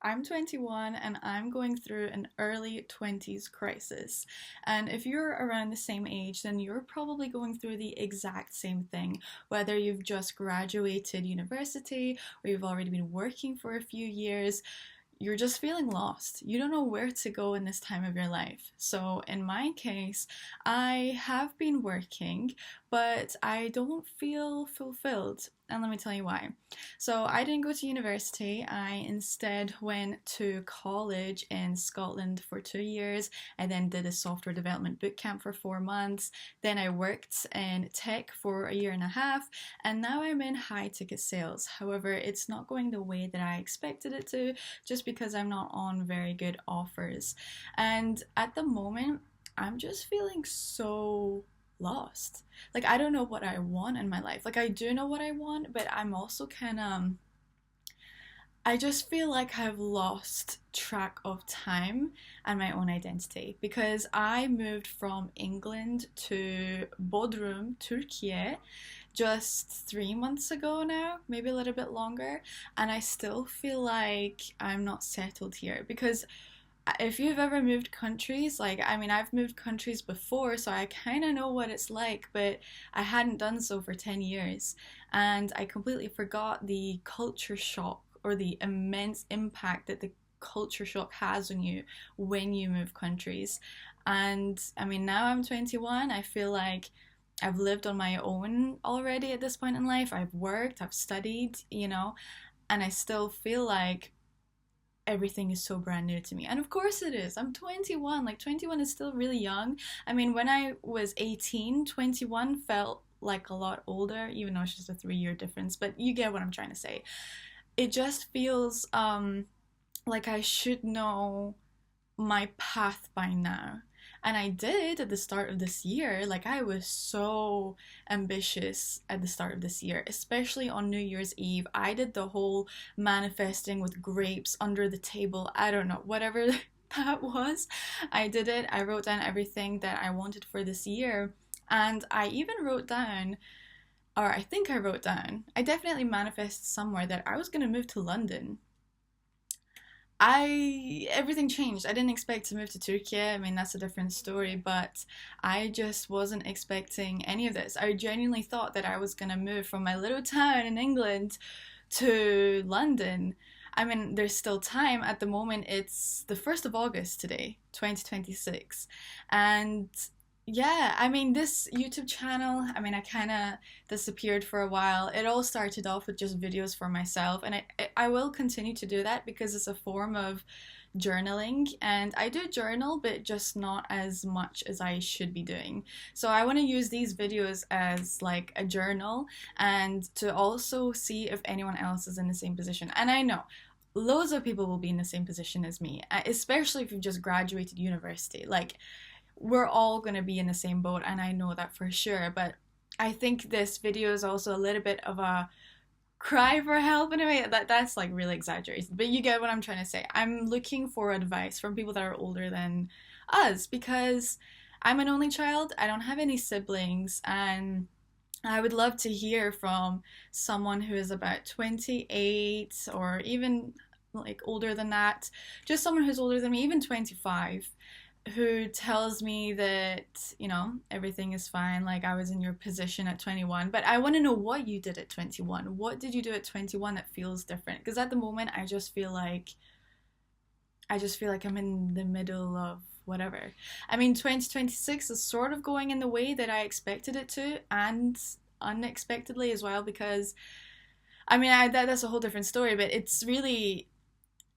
I'm 21 and I'm going through an early 20s crisis. And if you're around the same age, then you're probably going through the exact same thing, whether you've just graduated university or you've already been working for a few years. You're just feeling lost. You don't know where to go in this time of your life. So, in my case, I have been working, but I don't feel fulfilled. And let me tell you why. So, I didn't go to university. I instead went to college in Scotland for 2 years. I then did a software development bootcamp for 4 months. Then I worked in tech for a year and a half. And now I'm in high ticket sales. However, it's not going the way that I expected it to, just because I'm not on very good offers. And at the moment, I'm just feeling so lost. Like, I don't know what I want in my life. Like, I do know what I want, but I'm also kind of. I just feel like I've lost track of time and my own identity because I moved from England to Bodrum, Turkey, just 3 months ago now, maybe a little bit longer, and I still feel like I'm not settled here because if you've ever moved countries, like, I mean, I've moved countries before, so I kind of know what it's like, but I hadn't done so for 10 years. And I completely forgot the culture shock or the immense impact that the culture shock has on you when you move countries. And I mean, now I'm 21, I feel like I've lived on my own already at this point in life. I've worked, I've studied, and I still feel like everything is so brand new to me. And of course it is. I'm 21. Like 21 is still really young. I mean, when I was 18, 21 felt like a lot older, even though it's just a 3 year difference. But you get what I'm trying to say. It just feels like I should know my path by now. And I did at the start of this year. Like, I was so ambitious at the start of this year, especially on New Year's Eve. I did the whole manifesting with grapes under the table. I don't know, whatever that was. I did it. I wrote down everything that I wanted for this year. And I even wrote down, or I think I wrote down, I definitely manifested somewhere that I was going to move to London. I Everything changed. I didn't expect to move to Turkey. I mean, that's a different story, but I just wasn't expecting any of this. I genuinely thought that I was gonna move from my little town in England to London. I mean, there's still time. At the moment, it's the 1st of August today, 2026. And yeah, I mean, this YouTube channel, I mean, I kind of disappeared for a while. It all started off with just videos for myself, and I will continue to do that because it's a form of journaling, and I do journal, but just not as much as I should be doing. So I want to use these videos as like a journal and to also see if anyone else is in the same position. And I know loads of people will be in the same position as me, especially if you've just graduated university. Like, we're all going to be in the same boat, and I know that for sure. But I think this video is also a little bit of a cry for help in a way. That's like really exaggerated, but you get what I'm trying to say. I'm looking for advice from people that are older than us because I'm an only child. I don't have any siblings, and I would love to hear from someone who is about 28 or even like older than that, just someone who's older than me, even 25, who tells me that, everything is fine, like I was in your position at 21. But I want to know what you did at 21. What did you do at 21 that feels different? Because at the moment, I just feel like I'm in the middle of whatever. I mean, 2026 is sort of going in the way that I expected it to, and unexpectedly as well, because I mean, that's a whole different story, but it's really,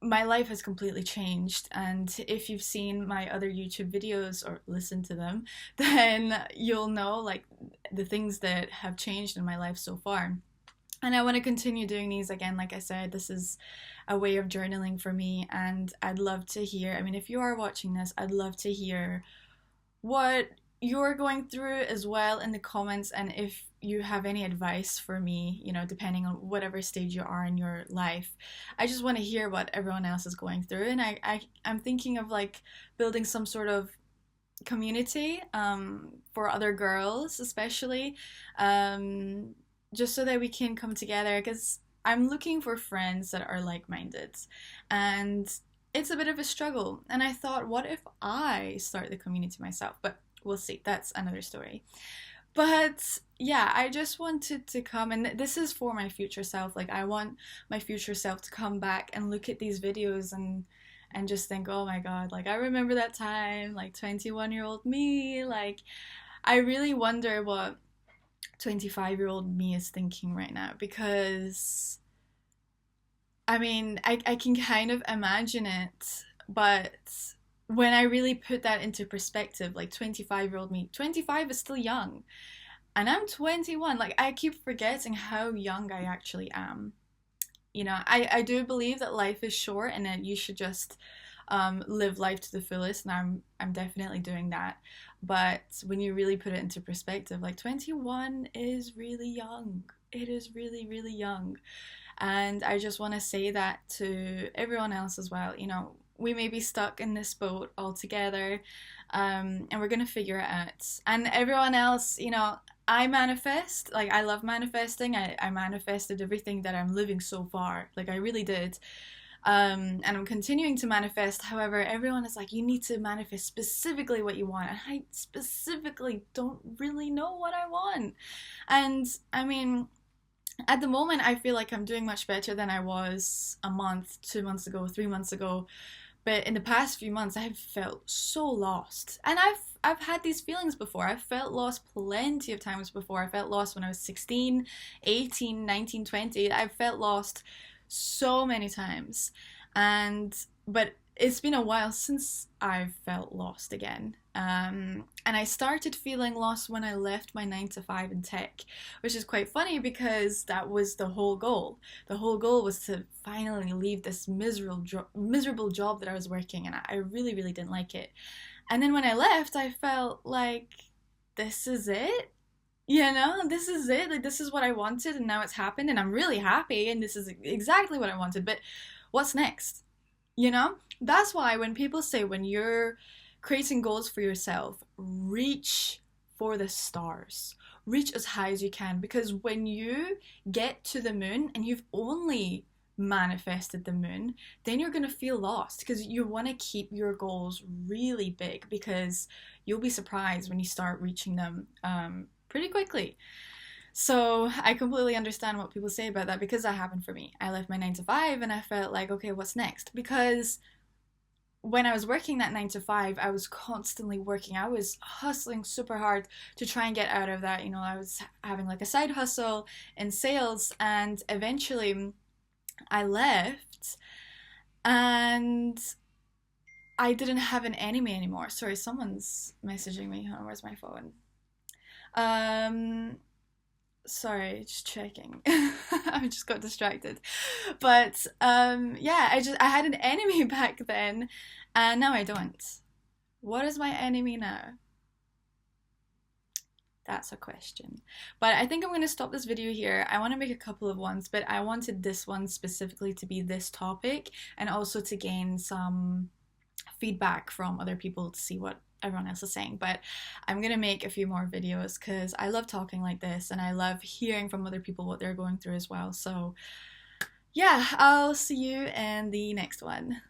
my life has completely changed. And if you've seen my other YouTube videos or listened to them, then you'll know like the things that have changed in my life so far. And I want to continue doing these again. Like I said, this is a way of journaling for me, and I'd love to hear. I mean, if you are watching this, I'd love to hear what you're going through as well in the comments, and if you have any advice for me, depending on whatever stage you are in your life. I just want to hear what everyone else is going through, and I'm thinking of like building some sort of community for other girls, especially, just so that we can come together, because I'm looking for friends that are like-minded, and it's a bit of a struggle. And I thought, what if I start the community myself? But we'll see. That's another story. But yeah, I just wanted to come, and this is for my future self. Like, I want my future self to come back and look at these videos and just think, oh my God, like I remember that time, like 21-year-old me. Like, I really wonder what 25-year-old me is thinking right now, because I mean, I can kind of imagine it, but when I really put that into perspective, like 25-year-old me, 25 is still young, and I'm 21. Like, I keep forgetting how young I actually am. I do believe that life is short and that you should just live life to the fullest, and I'm definitely doing that. But when you really put it into perspective, like 21 is really young. It is really, really young. And I just want to say that to everyone else as well. We may be stuck in this boat all together, and we're going to figure it out. And everyone else, I manifest, like I love manifesting. I manifested everything that I'm living so far. Like, I really did. And I'm continuing to manifest. However, everyone is like, you need to manifest specifically what you want. And I specifically don't really know what I want. And I mean, at the moment, I feel like I'm doing much better than I was a month, 2 months ago, 3 months ago. But in the past few months, I've felt so lost. And I've had these feelings before. I've felt lost plenty of times before. I felt lost when I was 16, 18, 19, 20. I've felt lost so many times. But it's been a while since I've felt lost again. And I started feeling lost when I left my 9 to 5 in tech, which is quite funny because that was the whole goal. The whole goal was to finally leave this miserable job that I was working, and I really, really didn't like it. And then when I left, I felt like, this is it. This is it. Like, this is what I wanted, and now it's happened, and I'm really happy, and this is exactly what I wanted. But what's next? That's why when people say, when you're creating goals for yourself, reach for the stars, reach as high as you can, because when you get to the moon and you've only manifested the moon, then you're going to feel lost, because you want to keep your goals really big, because you'll be surprised when you start reaching them pretty quickly. So I completely understand what people say about that, because that happened for me. I left my 9 to 5 and I felt like, okay, what's next? Because when I was working that 9 to 5, I was constantly working. I was hustling super hard to try and get out of that. I was having like a side hustle in sales, and eventually I left and I didn't have an enemy anymore. Sorry, someone's messaging me. Oh, where's my phone? Sorry, just checking. I just got distracted. But yeah, I had an enemy back then, and now I don't. What is my enemy now? That's a question. But I think I'm going to stop this video here. I want to make a couple of ones, but I wanted this one specifically to be this topic, and also to gain some feedback from other people to see what everyone else is saying. But I'm gonna make a few more videos because I love talking like this, and I love hearing from other people what they're going through as well. So yeah, I'll see you in the next one.